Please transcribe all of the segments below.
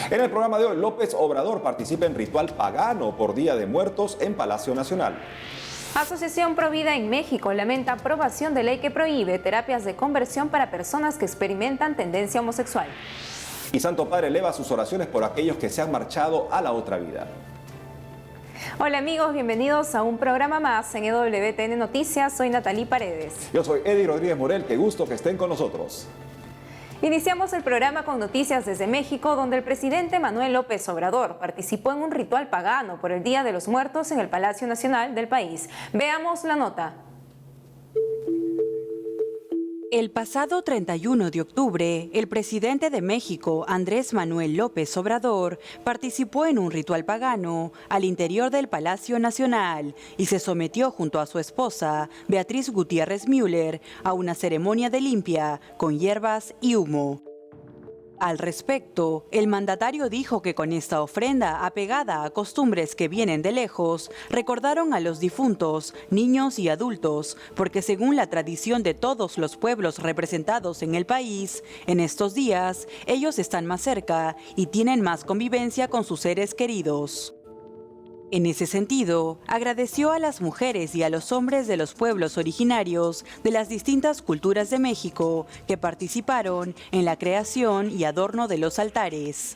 En el programa de hoy, López Obrador participa en ritual pagano por Día de Muertos en Palacio Nacional. Asociación Provida en México lamenta aprobación de ley que prohíbe terapias de conversión para personas que experimentan tendencia homosexual. Y Santo Padre eleva sus oraciones por aquellos que se han marchado a la otra vida. Hola amigos, bienvenidos a un programa más en EWTN Noticias. Soy Natalí Paredes. Yo soy Eddie Rodríguez Morel, qué gusto que estén con nosotros. Iniciamos el programa con noticias desde México, donde el presidente Manuel López Obrador participó en un ritual pagano por el Día de los Muertos en el Palacio Nacional del país. Veamos la nota. El pasado 31 de octubre, el presidente de México, Andrés Manuel López Obrador, participó en un ritual pagano al interior del Palacio Nacional y se sometió junto a su esposa, Beatriz Gutiérrez Müller, a una ceremonia de limpia con hierbas y humo. Al respecto, el mandatario dijo que con esta ofrenda apegada a costumbres que vienen de lejos, recordaron a los difuntos, niños y adultos, porque según la tradición de todos los pueblos representados en el país, en estos días ellos están más cerca y tienen más convivencia con sus seres queridos. En ese sentido, agradeció a las mujeres y a los hombres de los pueblos originarios de las distintas culturas de México que participaron en la creación y adorno de los altares.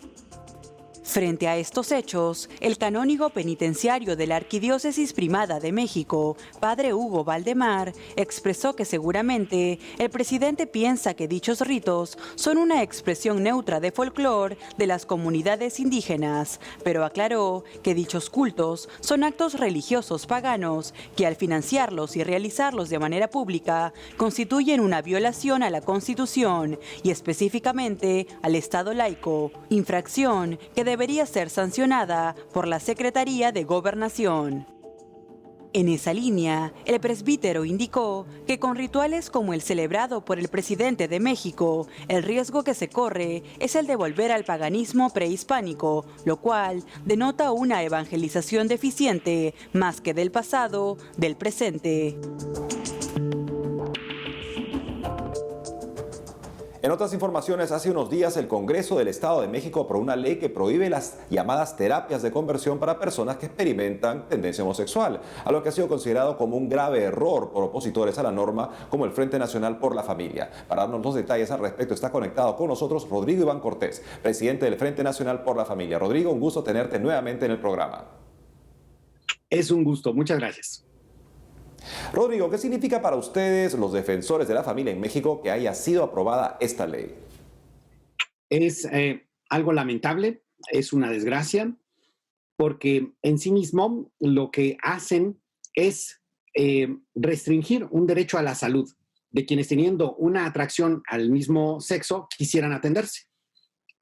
Frente a estos hechos, el canónigo penitenciario de la Arquidiócesis Primada de México, Padre Hugo Valdemar, expresó que seguramente el presidente piensa que dichos ritos son una expresión neutra de folclore de las comunidades indígenas, pero aclaró que dichos cultos son actos religiosos paganos que al financiarlos y realizarlos de manera pública constituyen una violación a la Constitución y específicamente al Estado laico, infracción que debería ser sancionada por la Secretaría de Gobernación. En esa línea, el presbítero indicó que con rituales como el celebrado por el presidente de México, el riesgo que se corre es el de volver al paganismo prehispánico, lo cual denota una evangelización deficiente, más que del pasado, del presente. En otras informaciones, hace unos días el Congreso del Estado de México aprobó una ley que prohíbe las llamadas terapias de conversión para personas que experimentan tendencia homosexual, algo que ha sido considerado como un grave error por opositores a la norma como el Frente Nacional por la Familia. Para darnos los detalles al respecto está conectado con nosotros Rodrigo Iván Cortés, presidente del Frente Nacional por la Familia. Rodrigo, un gusto tenerte nuevamente en el programa. Es un gusto, muchas gracias. Rodrigo, ¿qué significa para ustedes, los defensores de la familia en México, que haya sido aprobada esta ley? Es algo lamentable, es una desgracia, porque en sí mismo lo que hacen es restringir un derecho a la salud de quienes teniendo una atracción al mismo sexo quisieran atenderse.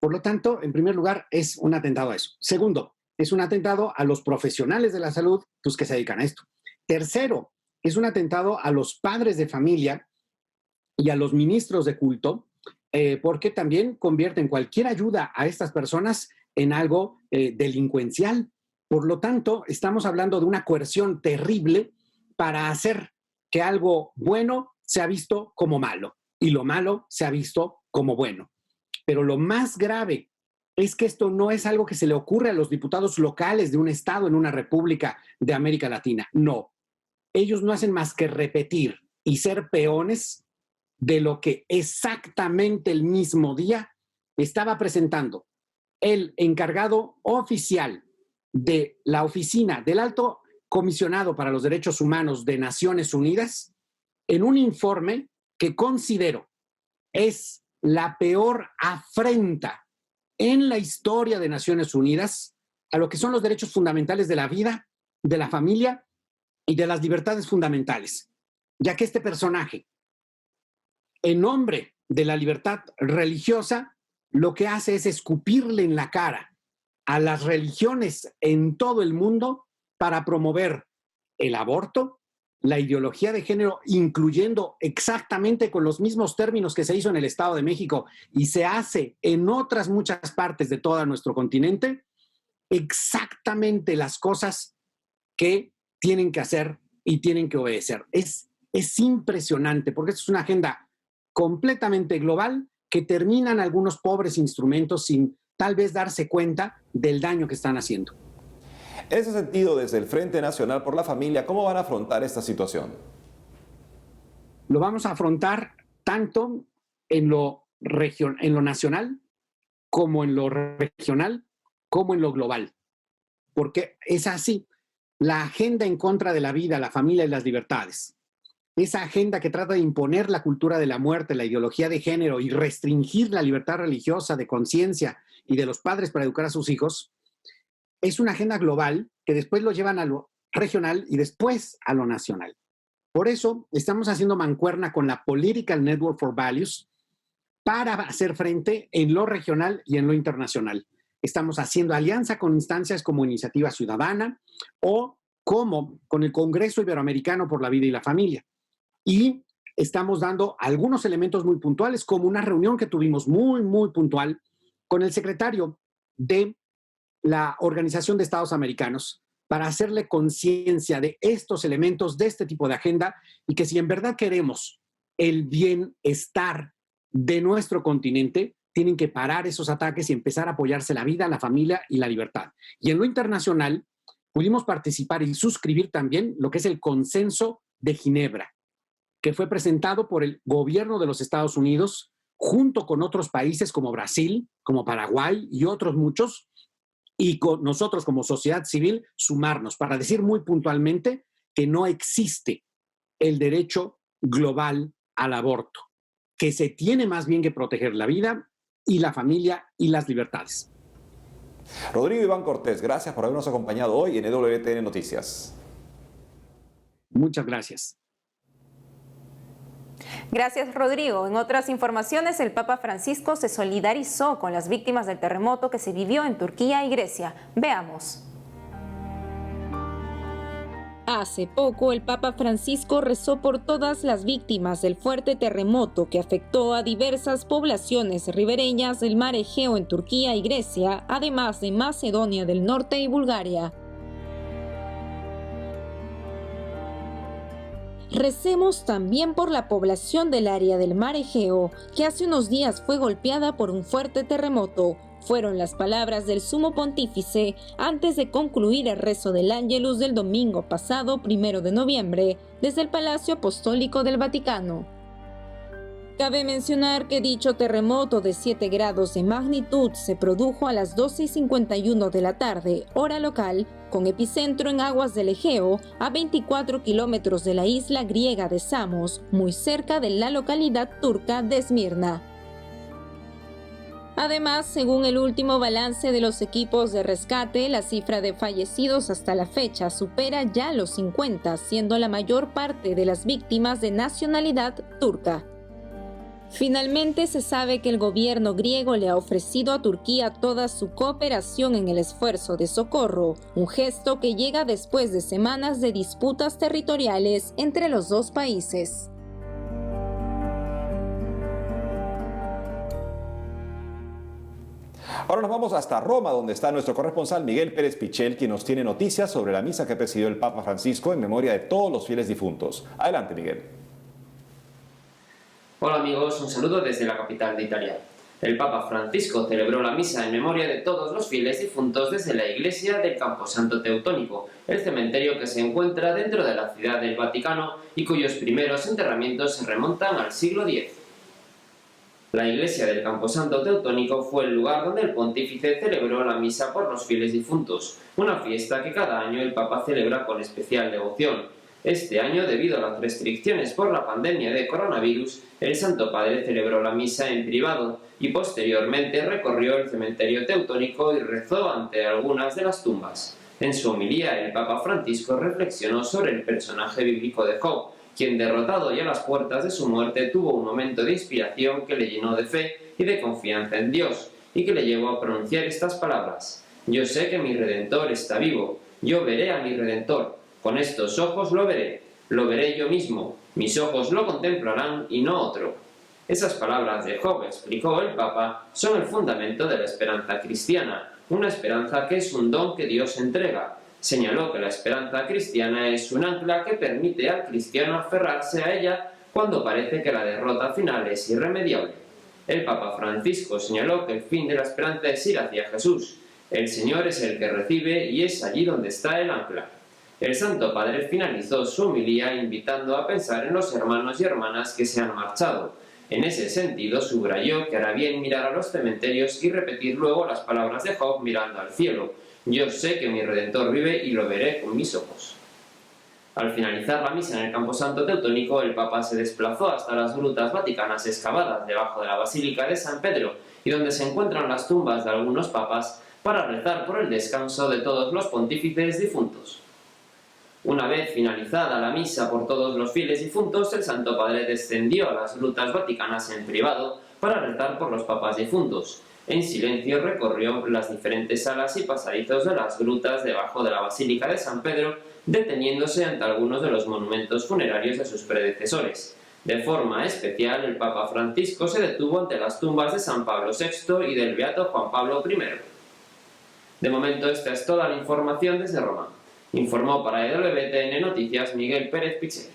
Por lo tanto, en primer lugar, es un atentado a eso. Segundo, es un atentado a los profesionales de la salud pues, que se dedican a esto. Tercero, es un atentado a los padres de familia y a los ministros de culto, porque también convierten cualquier ayuda a estas personas en algo delincuencial. Por lo tanto, estamos hablando de una coerción terrible para hacer que algo bueno sea visto como malo y lo malo sea visto como bueno. Pero lo más grave es que esto no es algo que se le ocurre a los diputados locales de un estado en una república de América Latina. No. Ellos no hacen más que repetir y ser peones de lo que exactamente el mismo día estaba presentando el encargado oficial de la oficina del Alto Comisionado para los Derechos Humanos de Naciones Unidas en un informe que considero es la peor afrenta en la historia de Naciones Unidas a lo que son los derechos fundamentales de la vida, de la familia y de las libertades fundamentales, ya que este personaje, en nombre de la libertad religiosa, lo que hace es escupirle en la cara a las religiones en todo el mundo para promover el aborto, la ideología de género, incluyendo exactamente con los mismos términos que se hizo en el Estado de México y se hace en otras muchas partes de todo nuestro continente, exactamente las cosas que tienen que hacer y tienen que obedecer. Es impresionante porque es una agenda completamente global que terminan algunos pobres instrumentos sin tal vez darse cuenta del daño que están haciendo. En ese sentido, desde el Frente Nacional por la Familia, ¿cómo van a afrontar esta situación? Lo vamos a afrontar tanto en lo nacional, como en lo regional, como en lo global. Porque es así, la agenda en contra de la vida, la familia y las libertades, esa agenda que trata de imponer la cultura de la muerte, la ideología de género y restringir la libertad religiosa, de conciencia y de los padres para educar a sus hijos, es una agenda global que después lo llevan a lo regional y después a lo nacional. Por eso estamos haciendo mancuerna con la Political Network for Values para hacer frente en lo regional y en lo internacional. Estamos haciendo alianza con instancias como Iniciativa Ciudadana o como con el Congreso Iberoamericano por la Vida y la Familia. Y estamos dando algunos elementos muy puntuales, como una reunión que tuvimos muy puntual con el secretario de la Organización de Estados Americanos para hacerle conciencia de estos elementos, de este tipo de agenda, y que si en verdad queremos el bienestar de nuestro continente, tienen que parar esos ataques y empezar a apoyarse la vida, la familia y la libertad. Y en lo internacional, pudimos participar y suscribir también lo que es el Consenso de Ginebra, que fue presentado por el gobierno de los Estados Unidos, junto con otros países como Brasil, como Paraguay y otros muchos, y con nosotros como sociedad civil sumarnos para decir muy puntualmente que no existe el derecho global al aborto, que se tiene más bien que proteger la vida y la familia y las libertades. Rodrigo Iván Cortés, gracias por habernos acompañado hoy en EWTN Noticias. Muchas gracias. Gracias, Rodrigo. En otras informaciones, el Papa Francisco se solidarizó con las víctimas del terremoto que se vivió en Turquía y Grecia. Veamos. Hace poco, el Papa Francisco rezó por todas las víctimas del fuerte terremoto que afectó a diversas poblaciones ribereñas del mar Egeo en Turquía y Grecia, además de Macedonia del Norte y Bulgaria. Recemos también por la población del área del mar Egeo, que hace unos días fue golpeada por un fuerte terremoto. Fueron las palabras del Sumo Pontífice antes de concluir el rezo del Ángelus del domingo pasado, 1 de noviembre, desde el Palacio Apostólico del Vaticano. Cabe mencionar que dicho terremoto de 7 grados de magnitud se produjo a las 12:51 de la tarde, hora local, con epicentro en aguas del Egeo, a 24 kilómetros de la isla griega de Samos, muy cerca de la localidad turca de Esmirna. Además, según el último balance de los equipos de rescate, la cifra de fallecidos hasta la fecha supera ya los 50, siendo la mayor parte de las víctimas de nacionalidad turca. Finalmente, se sabe que el gobierno griego le ha ofrecido a Turquía toda su cooperación en el esfuerzo de socorro, un gesto que llega después de semanas de disputas territoriales entre los dos países. Ahora nos vamos hasta Roma, donde está nuestro corresponsal Miguel Pérez Pichel, quien nos tiene noticias sobre la misa que presidió el Papa Francisco en memoria de todos los fieles difuntos. Adelante, Miguel. Hola amigos, un saludo desde la capital de Italia. El Papa Francisco celebró la misa en memoria de todos los fieles difuntos desde la iglesia del Camposanto Teutónico, el cementerio que se encuentra dentro de la ciudad del Vaticano y cuyos primeros enterramientos se remontan al siglo X. La iglesia del Camposanto Teutónico fue el lugar donde el pontífice celebró la misa por los fieles difuntos, una fiesta que cada año el Papa celebra con especial devoción. Este año, debido a las restricciones por la pandemia de coronavirus, el Santo Padre celebró la misa en privado y posteriormente recorrió el cementerio teutónico y rezó ante algunas de las tumbas. En su homilía, el Papa Francisco reflexionó sobre el personaje bíblico de Job, quien, derrotado y a las puertas de su muerte, tuvo un momento de inspiración que le llenó de fe y de confianza en Dios, y que le llevó a pronunciar estas palabras: «Yo sé que mi Redentor está vivo, yo veré a mi Redentor, con estos ojos lo veré yo mismo, mis ojos lo contemplarán y no otro». Esas palabras de Job, explicó el Papa, son el fundamento de la esperanza cristiana, una esperanza que es un don que Dios entrega. Señaló que la esperanza cristiana es un ancla que permite al cristiano aferrarse a ella cuando parece que la derrota final es irremediable. El Papa Francisco señaló que el fin de la esperanza es ir hacia Jesús. El Señor es el que recibe y es allí donde está el ancla. El Santo Padre finalizó su homilía invitando a pensar en los hermanos y hermanas que se han marchado. En ese sentido, subrayó que hará bien mirar a los cementerios y repetir luego las palabras de Job mirando al cielo: yo sé que mi Redentor vive y lo veré con mis ojos. Al finalizar la misa en el Camposanto Teutónico, el Papa se desplazó hasta las grutas vaticanas excavadas debajo de la Basílica de San Pedro y donde se encuentran las tumbas de algunos papas para rezar por el descanso de todos los pontífices difuntos. Una vez finalizada la misa por todos los fieles difuntos, el Santo Padre descendió a las grutas vaticanas en privado para rezar por los papas difuntos. En silencio recorrió las diferentes salas y pasadizos de las grutas debajo de la Basílica de San Pedro, deteniéndose ante algunos de los monumentos funerarios de sus predecesores. De forma especial, el Papa Francisco se detuvo ante las tumbas de San Pablo VI y del Beato Juan Pablo I. De momento, esta es toda la información desde Roma. Informó para EWTN Noticias Miguel Pérez Pichel.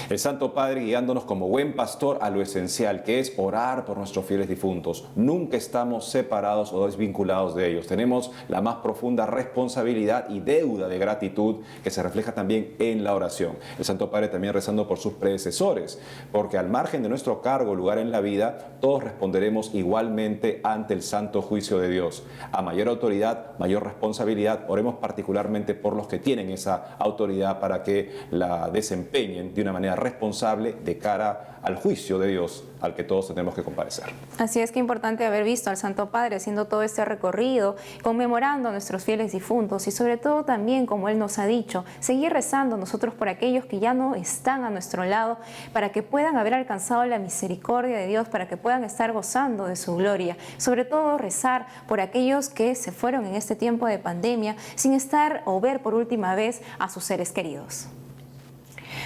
El Santo Padre guiándonos como buen pastor a lo esencial, que es orar por nuestros fieles difuntos. Nunca estamos separados o desvinculados de ellos. Tenemos la más profunda responsabilidad y deuda de gratitud que se refleja también en la oración. El Santo Padre también rezando por sus predecesores, porque al margen de nuestro cargo, lugar en la vida, todos responderemos igualmente ante el santo juicio de Dios. A mayor autoridad, mayor responsabilidad, oremos particularmente por los que tienen esa autoridad para que la desempeñen de una manera responsable de cara al juicio de Dios al que todos tenemos que comparecer. Así es, que importante haber visto al Santo Padre haciendo todo este recorrido, conmemorando a nuestros fieles difuntos y sobre todo también, como Él nos ha dicho, seguir rezando nosotros por aquellos que ya no están a nuestro lado, para que puedan haber alcanzado la misericordia de Dios, para que puedan estar gozando de su gloria. Sobre todo rezar por aquellos que se fueron en este tiempo de pandemia sin estar o ver por última vez a sus seres queridos.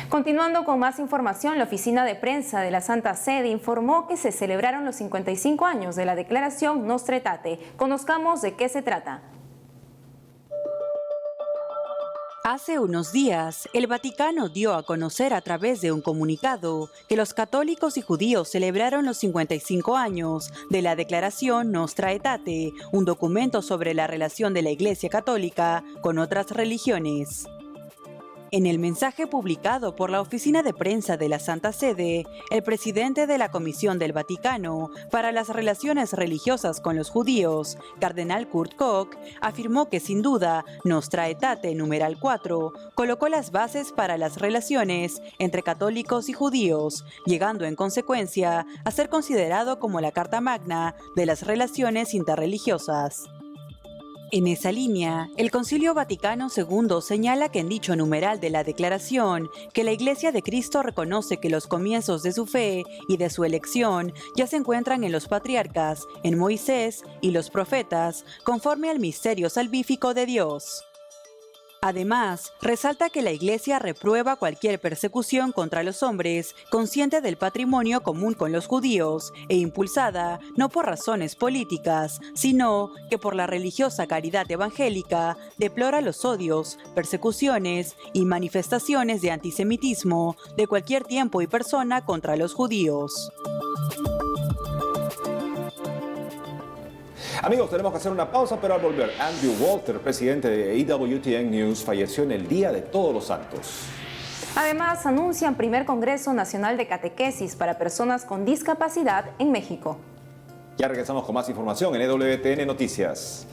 Continuando con más información, la oficina de prensa de la Santa Sede informó que se celebraron los 55 años de la declaración Nostra Aetate. Conozcamos de qué se trata. Hace unos días, el Vaticano dio a conocer a través de un comunicado que los católicos y judíos celebraron los 55 años de la declaración Nostra Aetate, un documento sobre la relación de la Iglesia Católica con otras religiones. En el mensaje publicado por la oficina de prensa de la Santa Sede, el presidente de la Comisión del Vaticano para las Relaciones Religiosas con los Judíos, Cardenal Kurt Koch, afirmó que sin duda Nostra Aetate numeral 4 colocó las bases para las relaciones entre católicos y judíos, llegando en consecuencia a ser considerado como la Carta Magna de las relaciones interreligiosas. En esa línea, el Concilio Vaticano II señala que en dicho numeral de la declaración, que la Iglesia de Cristo reconoce que los comienzos de su fe y de su elección ya se encuentran en los patriarcas, en Moisés y los profetas, conforme al misterio salvífico de Dios. Además, resalta que la Iglesia reprueba cualquier persecución contra los hombres, consciente del patrimonio común con los judíos e impulsada no por razones políticas, sino que por la religiosa caridad evangélica, deplora los odios, persecuciones y manifestaciones de antisemitismo de cualquier tiempo y persona contra los judíos. Amigos, tenemos que hacer una pausa, pero al volver, Andrew Walter, presidente de EWTN News, falleció en el Día de Todos los Santos. Además, anuncian primer Congreso Nacional de Catequesis para personas con discapacidad en México. Ya regresamos con más información en EWTN Noticias.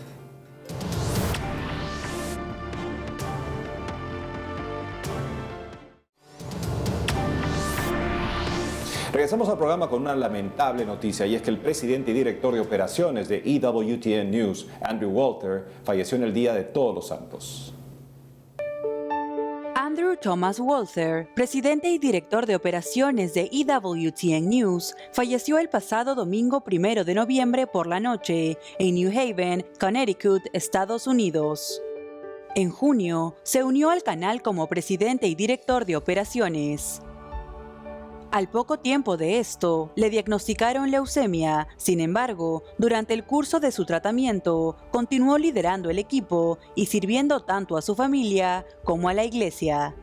Regresamos al programa con una lamentable noticia, y es que el presidente y director de operaciones de EWTN News, Andrew Walter, falleció en el Día de Todos los Santos. Andrew Thomas Walter, presidente y director de operaciones de EWTN News, falleció el pasado domingo 1 de noviembre por la noche en New Haven, Connecticut, Estados Unidos. En junio, se unió al canal como presidente y director de operaciones. Al poco tiempo de esto, le diagnosticaron leucemia. Sin embargo, durante el curso de su tratamiento, continuó liderando el equipo y sirviendo tanto a su familia como a la iglesia.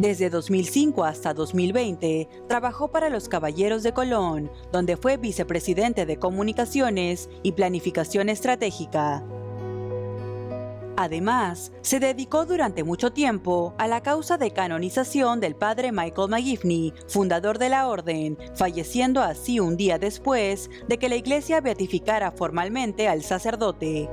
Desde 2005 hasta 2020, trabajó para los Caballeros de Colón, donde fue vicepresidente de Comunicaciones y Planificación Estratégica. Además, se dedicó durante mucho tiempo a la causa de canonización del padre Michael McGivney, fundador de la orden, falleciendo así un día después de que la Iglesia beatificara formalmente al sacerdote.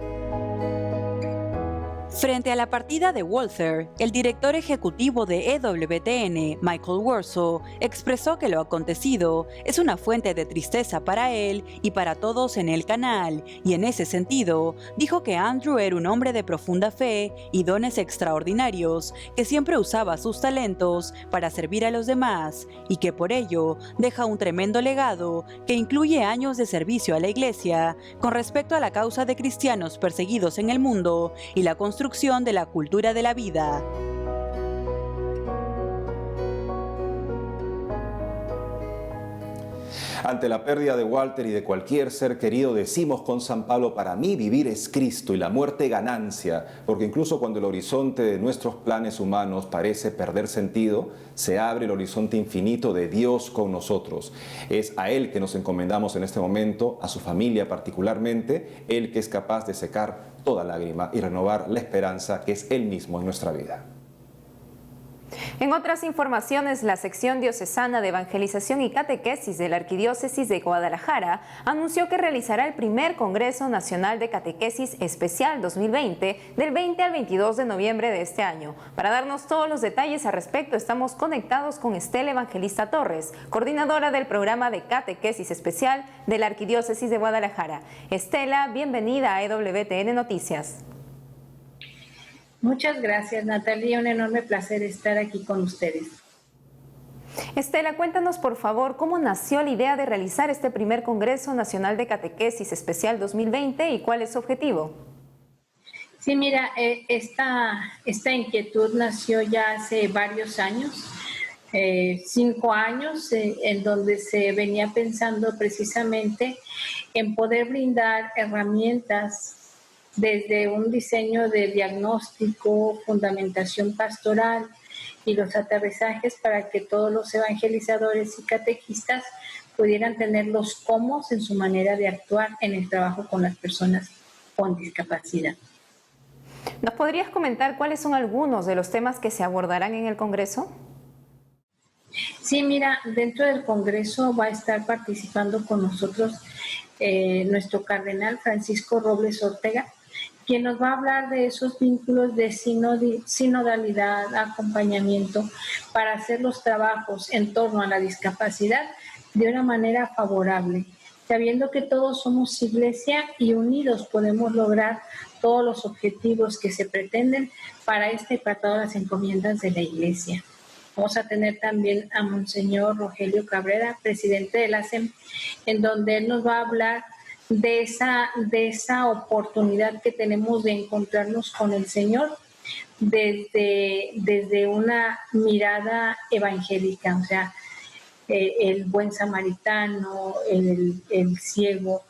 Frente a la partida de Walther, el director ejecutivo de EWTN, Michael Warsaw, expresó que lo acontecido es una fuente de tristeza para él y para todos en el canal, y en ese sentido, dijo que Andrew era un hombre de profunda fe y dones extraordinarios, que siempre usaba sus talentos para servir a los demás, y que por ello deja un tremendo legado que incluye años de servicio a la Iglesia con respecto a la causa de cristianos perseguidos en el mundo y la construcción de la cultura de la vida. Ante la pérdida de Walter y de cualquier ser querido, decimos con San Pablo: para mí vivir es Cristo y la muerte ganancia, porque incluso cuando el horizonte de nuestros planes humanos parece perder sentido, se abre el horizonte infinito de Dios con nosotros. Es a Él que nos encomendamos en este momento, a su familia particularmente, Él que es capaz de secar toda lágrima y renovar la esperanza que es Él mismo en nuestra vida. En otras informaciones, la sección diocesana de evangelización y catequesis de la Arquidiócesis de Guadalajara anunció que realizará el primer Congreso Nacional de Catequesis Especial 2020 del 20 al 22 de noviembre de este año. Para darnos todos los detalles al respecto, estamos conectados con Estela Evangelista Torres, coordinadora del programa de Catequesis Especial de la Arquidiócesis de Guadalajara. Estela, bienvenida a EWTN Noticias. Muchas gracias, Natalia. Un enorme placer estar aquí con ustedes. Estela, cuéntanos por favor cómo nació la idea de realizar este primer Congreso Nacional de Catequesis Especial 2020 y cuál es su objetivo. Sí, mira, esta inquietud nació ya hace varios años, 5 años, en donde se venía pensando precisamente en poder brindar herramientas desde un diseño de diagnóstico, fundamentación pastoral y los aterrizajes para que todos los evangelizadores y catequistas pudieran tener los cómo en su manera de actuar en el trabajo con las personas con discapacidad. ¿Nos podrías comentar cuáles son algunos de los temas que se abordarán en el Congreso? Sí, mira, dentro del Congreso va a estar participando con nosotros nuestro cardenal Francisco Robles Ortega, quien nos va a hablar de esos vínculos de sinodalidad, acompañamiento, para hacer los trabajos en torno a la discapacidad de una manera favorable, sabiendo que todos somos iglesia y unidos podemos lograr todos los objetivos que se pretenden para esta y para todas las encomiendas de la iglesia. Vamos a tener también a Monseñor Rogelio Cabrera, presidente de la SEM, en donde él nos va a hablar de esa oportunidad que tenemos de encontrarnos con el Señor desde una mirada evangélica, o sea, el buen samaritano, el ciego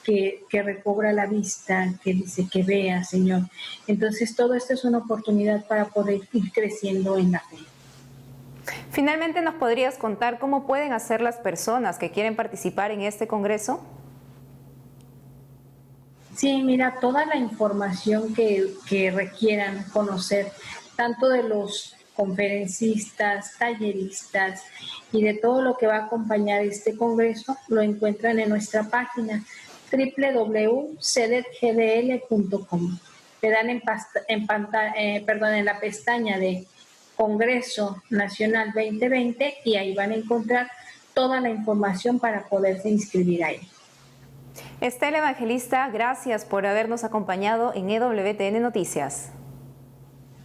que recobra la vista, que dice que vea, Señor. Entonces, todo esto es una oportunidad para poder ir creciendo en la fe. Finalmente, ¿nos podrías contar cómo pueden hacer las personas que quieren participar en este congreso? Sí, mira, toda la información que requieran conocer, tanto de los conferencistas, talleristas y de todo lo que va a acompañar este congreso, lo encuentran en nuestra página www.cedetgdl.com. Le dan en la pestaña de Congreso Nacional 2020 y ahí van a encontrar toda la información para poderse inscribir ahí. Estela Evangelista, gracias por habernos acompañado en EWTN Noticias.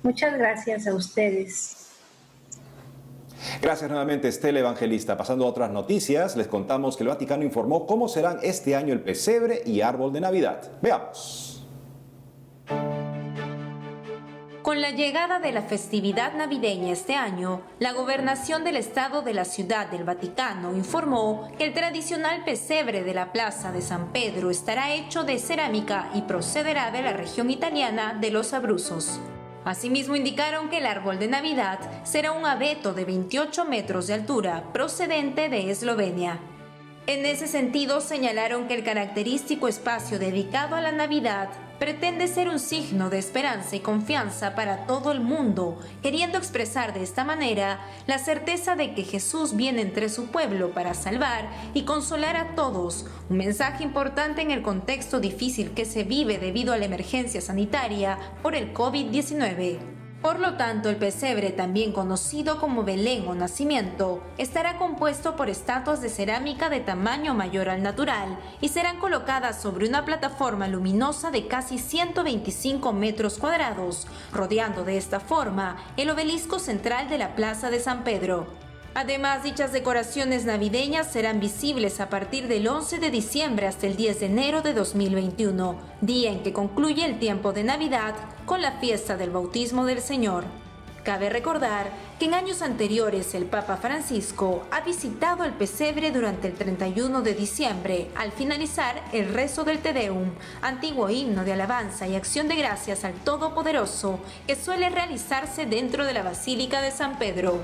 Muchas gracias a ustedes. Gracias nuevamente, Estela Evangelista. Pasando a otras noticias, les contamos que el Vaticano informó cómo serán este año el pesebre y árbol de Navidad. Veamos. Con la llegada de la festividad navideña este año, la Gobernación del Estado de la Ciudad del Vaticano informó que el tradicional pesebre de la Plaza de San Pedro estará hecho de cerámica y procederá de la región italiana de los Abruzos. Asimismo indicaron que el árbol de Navidad será un abeto de 28 metros de altura procedente de Eslovenia. En ese sentido, señalaron que el característico espacio dedicado a la Navidad pretende ser un signo de esperanza y confianza para todo el mundo, queriendo expresar de esta manera la certeza de que Jesús viene entre su pueblo para salvar y consolar a todos, un mensaje importante en el contexto difícil que se vive debido a la emergencia sanitaria por el COVID-19. Por lo tanto, el pesebre, también conocido como Belén o nacimiento, estará compuesto por estatuas de cerámica de tamaño mayor al natural y serán colocadas sobre una plataforma luminosa de casi 125 metros cuadrados, rodeando de esta forma el obelisco central de la Plaza de San Pedro. Además, dichas decoraciones navideñas serán visibles a partir del 11 de diciembre hasta el 10 de enero de 2021, día en que concluye el tiempo de Navidad con la fiesta del bautismo del Señor. Cabe recordar que en años anteriores el Papa Francisco ha visitado el pesebre durante el 31 de diciembre al finalizar el rezo del Te Deum, antiguo himno de alabanza y acción de gracias al Todopoderoso que suele realizarse dentro de la Basílica de San Pedro.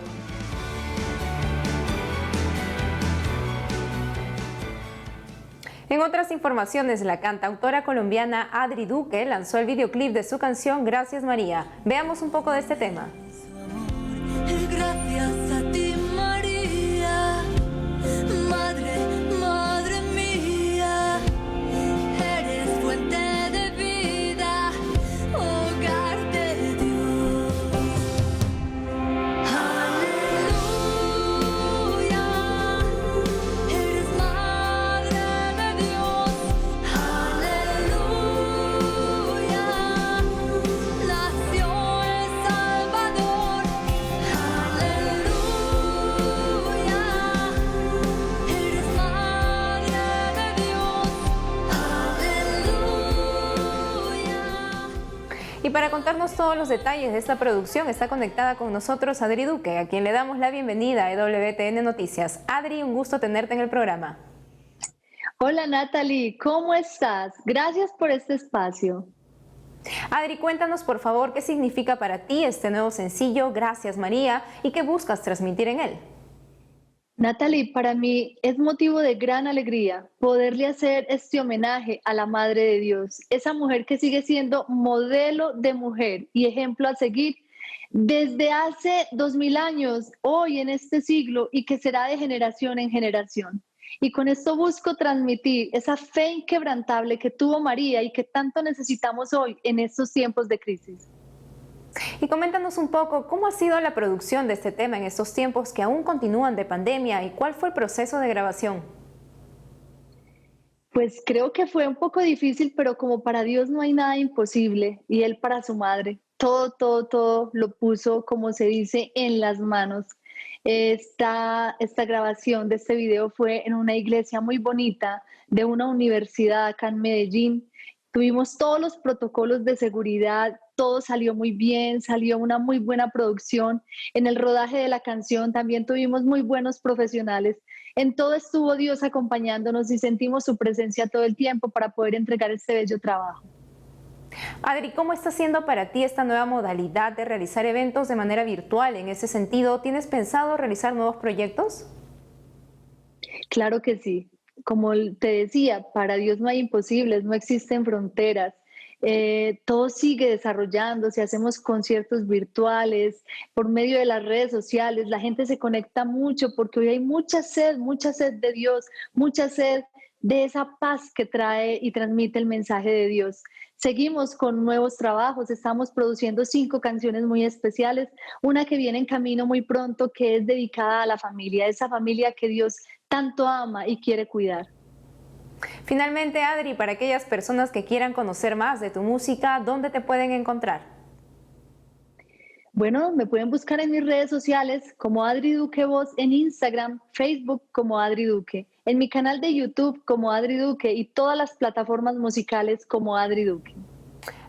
En otras informaciones, la cantautora colombiana Adri Duque lanzó el videoclip de su canción Gracias María. Veamos un poco de este tema. Gracias a ti, María, Madre, Madre mía, eres fuente de vida, hogar de Dios. Aleluya, eres Madre de Dios. Aleluya, nació el Salvador. Aleluya, eres Madre de Dios. Aleluya. Y para contarnos todos los detalles de esta producción está conectada con nosotros Adri Duque, a quien le damos la bienvenida a EWTN Noticias. Adri, un gusto tenerte en el programa. Hola Natalie, ¿cómo estás? Gracias por este espacio. Adri, cuéntanos por favor qué significa para ti este nuevo sencillo Gracias María y qué buscas transmitir en él. Natalie, para mí es motivo de gran alegría poderle hacer este homenaje a la Madre de Dios, esa mujer que sigue siendo modelo de mujer y ejemplo a seguir desde hace 2000 años, hoy en este siglo, y que será de generación en generación. Y con esto busco transmitir esa fe inquebrantable que tuvo María y que tanto necesitamos hoy en estos tiempos de crisis. Y coméntanos un poco cómo ha sido la producción de este tema en estos tiempos que aún continúan de pandemia y cuál fue el proceso de grabación. Pues creo que fue un poco difícil, pero como para Dios no hay nada imposible y Él para su madre, todo lo puso, como se dice, en las manos. Esta grabación de este video fue en una iglesia muy bonita de una universidad acá en Medellín. Tuvimos todos los protocolos de seguridad, todo salió muy bien, salió una muy buena producción. En el rodaje de la canción también tuvimos muy buenos profesionales. En todo estuvo Dios acompañándonos y sentimos su presencia todo el tiempo para poder entregar este bello trabajo. Adri, ¿cómo está siendo para ti esta nueva modalidad de realizar eventos de manera virtual? En ese sentido, ¿tienes pensado realizar nuevos proyectos? Claro que sí. Como te decía, para Dios no hay imposibles, no existen fronteras. Todo sigue desarrollándose, hacemos conciertos virtuales por medio de las redes sociales, la gente se conecta mucho porque hoy hay mucha sed de Dios, mucha sed de esa paz que trae y transmite el mensaje de Dios. Seguimos con nuevos trabajos, estamos produciendo 5 canciones muy especiales, una que viene en camino muy pronto que es dedicada a la familia, esa familia que Dios tanto ama y quiere cuidar. Finalmente, Adri, para aquellas personas que quieran conocer más de tu música, ¿dónde te pueden encontrar? Bueno, me pueden buscar en mis redes sociales como Adri Duque Voz, en Instagram, Facebook como Adri Duque, en mi canal de YouTube como Adri Duque y todas las plataformas musicales como Adri Duque.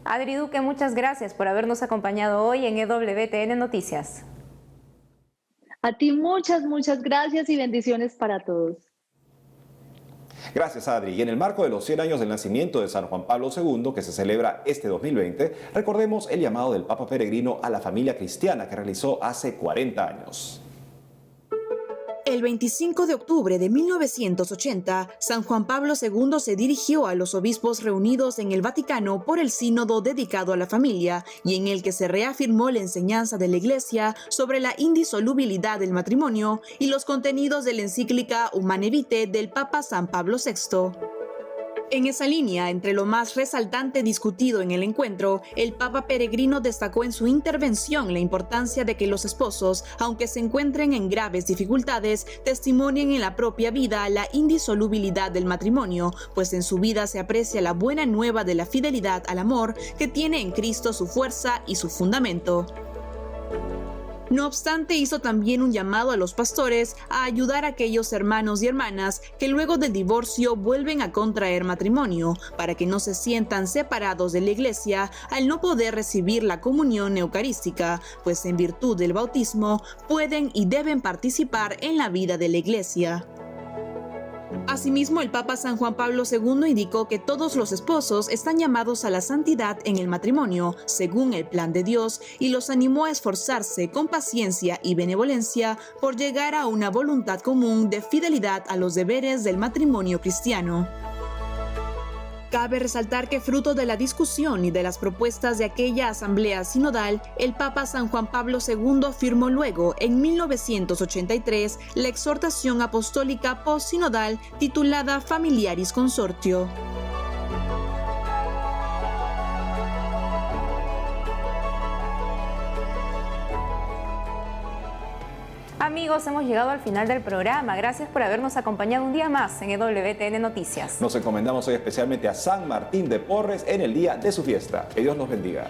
Adri Duque, muchas gracias por habernos acompañado hoy en EWTN Noticias. A ti muchas gracias y bendiciones para todos. Gracias, Adri. Y en el marco de los 100 años del nacimiento de San Juan Pablo II, que se celebra este 2020, recordemos el llamado del Papa Peregrino a la familia cristiana que realizó hace 40 años. El 25 de octubre de 1980, San Juan Pablo II se dirigió a los obispos reunidos en el Vaticano por el sínodo dedicado a la familia y en el que se reafirmó la enseñanza de la Iglesia sobre la indisolubilidad del matrimonio y los contenidos de la encíclica Humane Vitae del Papa San Pablo VI. En esa línea, entre lo más resaltante discutido en el encuentro, el Papa Peregrino destacó en su intervención la importancia de que los esposos, aunque se encuentren en graves dificultades, testimonien en la propia vida la indisolubilidad del matrimonio, pues en su vida se aprecia la buena nueva de la fidelidad al amor que tiene en Cristo su fuerza y su fundamento. No obstante, hizo también un llamado a los pastores a ayudar a aquellos hermanos y hermanas que luego del divorcio vuelven a contraer matrimonio, para que no se sientan separados de la Iglesia al no poder recibir la comunión eucarística, pues en virtud del bautismo pueden y deben participar en la vida de la Iglesia. Asimismo, el Papa San Juan Pablo II indicó que todos los esposos están llamados a la santidad en el matrimonio, según el plan de Dios, y los animó a esforzarse con paciencia y benevolencia por llegar a una voluntad común de fidelidad a los deberes del matrimonio cristiano. Cabe resaltar que fruto de la discusión y de las propuestas de aquella asamblea sinodal, el Papa San Juan Pablo II firmó luego, en 1983, la exhortación apostólica post-sinodal titulada Familiaris Consortio. Amigos, hemos llegado al final del programa. Gracias por habernos acompañado un día más en EWTN Noticias. Nos encomendamos hoy especialmente a San Martín de Porres en el día de su fiesta. Que Dios los bendiga.